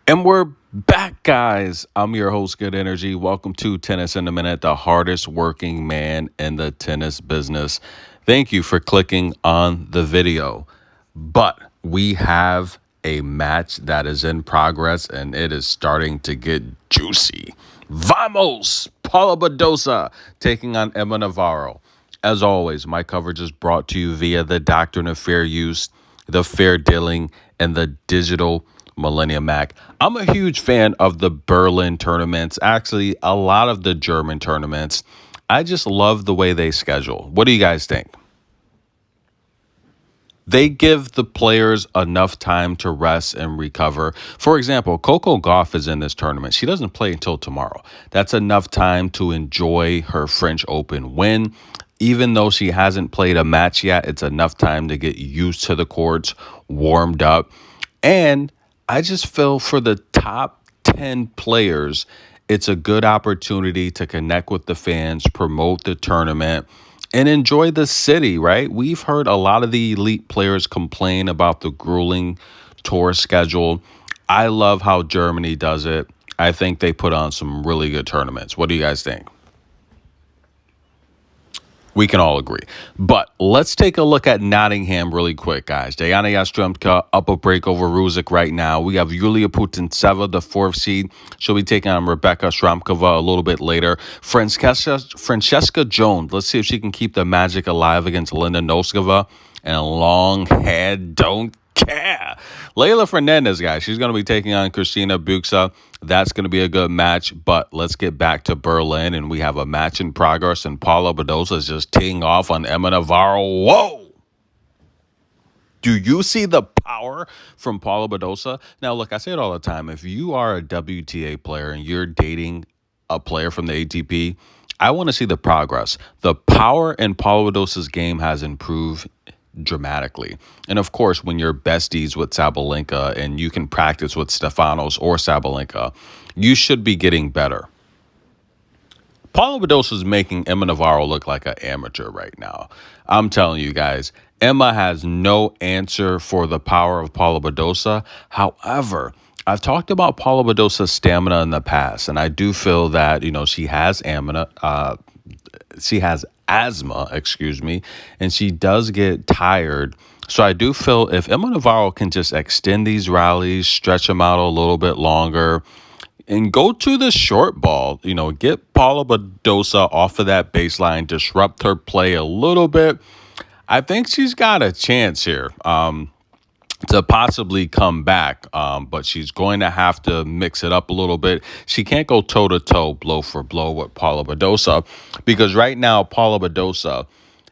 And we're back, guys. I'm your host, Good Energy. Welcome to Tennis in a Minute, the hardest working man in the tennis business. Thank you for clicking on the video. But we have a match that is in progress and it is starting to get juicy. Vamos! Paula Badosa taking on Emma Navarro. As always, my coverage is brought to you via the doctrine of fair use, the fair dealing, and the digital Millennium Mac. I'm a huge fan of the Berlin tournaments, actually, a lot of the German tournaments. I just love the way they schedule. What do you guys think? They give the players enough time to rest and recover. For example, Coco Gauff is in this tournament. She doesn't play until tomorrow. That's enough time to enjoy her French Open win. Even though she hasn't played a match yet, it's enough time to get used to the courts, warmed up. And I just feel for the top 10 players, it's a good opportunity to connect with the fans, promote the tournament, and enjoy the city, right? We've heard a lot of the elite players complain about the grueling tour schedule. I love how Germany does it. I think they put on some really good tournaments. What do you guys think? We can all agree. But let's take a look at Nottingham really quick, guys. Diana Yastremka up a break over Ruzic right now. We have Yulia Putintseva, the fourth seed. She'll be taking on Rebecca Shramkova a little bit later. Francesca Jones. Let's see if she can keep the magic alive against Linda Noskova. And long head don't care. Leylah Fernandez, guys, she's going to be taking on Christina Buxa. That's going to be a good match, but let's get back to Berlin, and we have a match in progress, and Paula Badosa is just teeing off on Emma Navarro. Whoa! Do you see the power from Paula Badosa? Now, look, I say it all the time. If you are a WTA player and you're dating a player from the ATP, I want to see the progress. The power in Paula Badosa's game has improved dramatically. And of course, when you're besties with Sabalenka and you can practice with Stefanos or Sabalenka, you should be getting better. Paula Badosa is making Emma Navarro look like an amateur right now. I'm telling you guys, Emma has no answer for the power of Paula Badosa. However, I've talked about Paula Badosa's stamina in the past, and I do feel that, she has asthma, and she does get tired. So I do feel if Emma Navarro can just extend these rallies, stretch them out a little bit longer, and go to the short ball, get Paula Badosa off of that baseline, disrupt her play a little bit, I think she's got a chance here to possibly come back, but she's going to have to mix it up a little bit. She can't go toe-to-toe, blow for blow with Paula Badosa, because right now, Paula Badosa,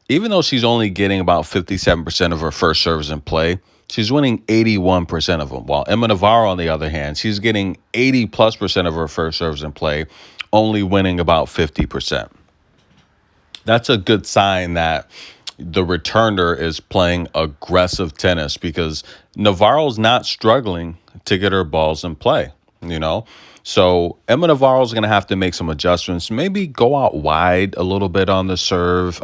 even though she's only getting about 57% of her first serves in play, she's winning 81% of them, while Emma Navarro, on the other hand, she's getting 80+% of her first serves in play, only winning about 50%. That's a good sign that the returner is playing aggressive tennis, because Navarro's not struggling to get her balls in play, So Emma Navarro's going to have to make some adjustments, maybe go out wide a little bit on the serve,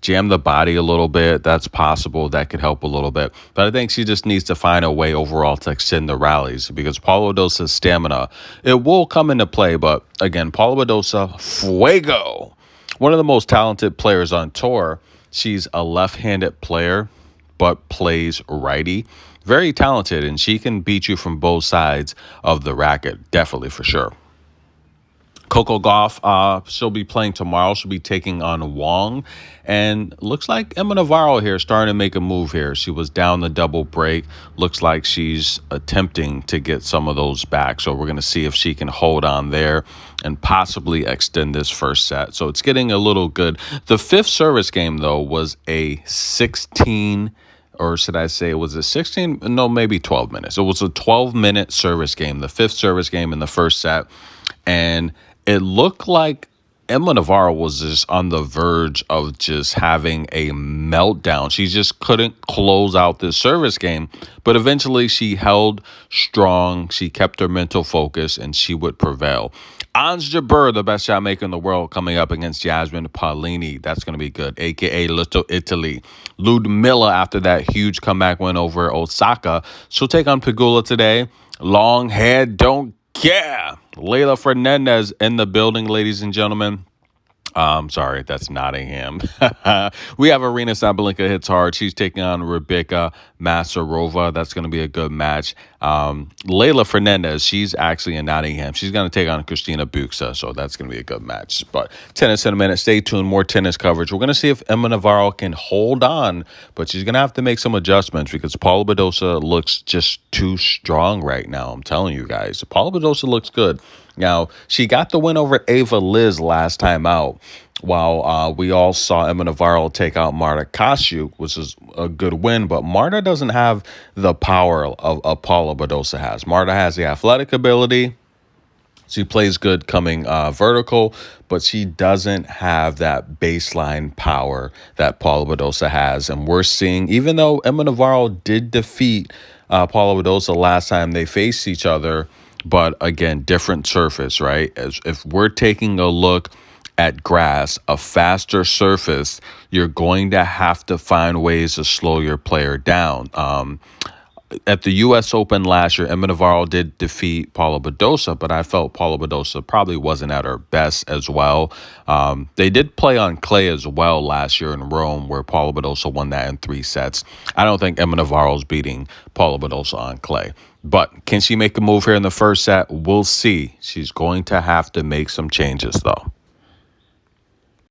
jam the body a little bit. That's possible. That could help a little bit. But I think she just needs to find a way overall to extend the rallies, because Paula Badosa's stamina, it will come into play. But again, Paula Badosa, fuego. One of the most talented players on tour. She's a left-handed player, but plays righty. Very talented, and she can beat you from both sides of the racket, definitely, for sure. Coco Gauff, she'll be playing tomorrow. She'll be taking on Wang. And looks like Emma Navarro here starting to make a move here. She was down the double break. Looks like she's attempting to get some of those back. So we're going to see if she can hold on there and possibly extend this first set. So it's getting a little good. The fifth service game, though, was a 16, or should I say it was a 16? No, maybe 12 minutes. It was a 12-minute service game, the fifth service game in the first set. And it looked like Emma Navarro was just on the verge of just having a meltdown. She just couldn't close out this service game. But eventually she held strong. She kept her mental focus, and she would prevail. Ons Jabeur, the best shot maker in the world, coming up against Jasmine Paolini. That's going to be good, a.k.a. Little Italy. Ludmilla, after that huge comeback win over Osaka, she'll take on Pegula today. Long hair don't care. Layla Fernandez in the building, ladies and gentlemen. Sorry, that's Nottingham. We have Arena Sabalenka hits hard. She's taking on Rebecca Masarova. That's going to be a good match. Layla Fernandez, she's actually in Nottingham. She's going to take on Christina Buxa, so that's going to be a good match. But tennis in a minute. Stay tuned. More tennis coverage. We're going to see if Emma Navarro can hold on, but she's going to have to make some adjustments because Paula Badosa looks just too strong right now. I'm telling you guys. Paula Badosa looks good. Now, she got the win over Ava Liz last time out, while we all saw Emma Navarro take out Marta Kasiuk, which is a good win. But Marta doesn't have the power of Paula Badosa has. Marta has the athletic ability. She plays good coming vertical, but she doesn't have that baseline power that Paula Badosa has. And we're seeing, even though Emma Navarro did defeat Paula Badosa last time they faced each other, but again, different surface, right? As if we're taking a look at grass, a faster surface, you're going to have to find ways to slow your player down. At the U.S. Open last year, Emma Navarro did defeat Paula Badosa, but I felt Paula Badosa probably wasn't at her best as well. They did play on clay as well last year in Rome, where Paula Badosa won that in 3 sets. I don't think Emma Navarro's beating Paula Badosa on clay. But can she make a move here in the first set? We'll see. She's going to have to make some changes, though.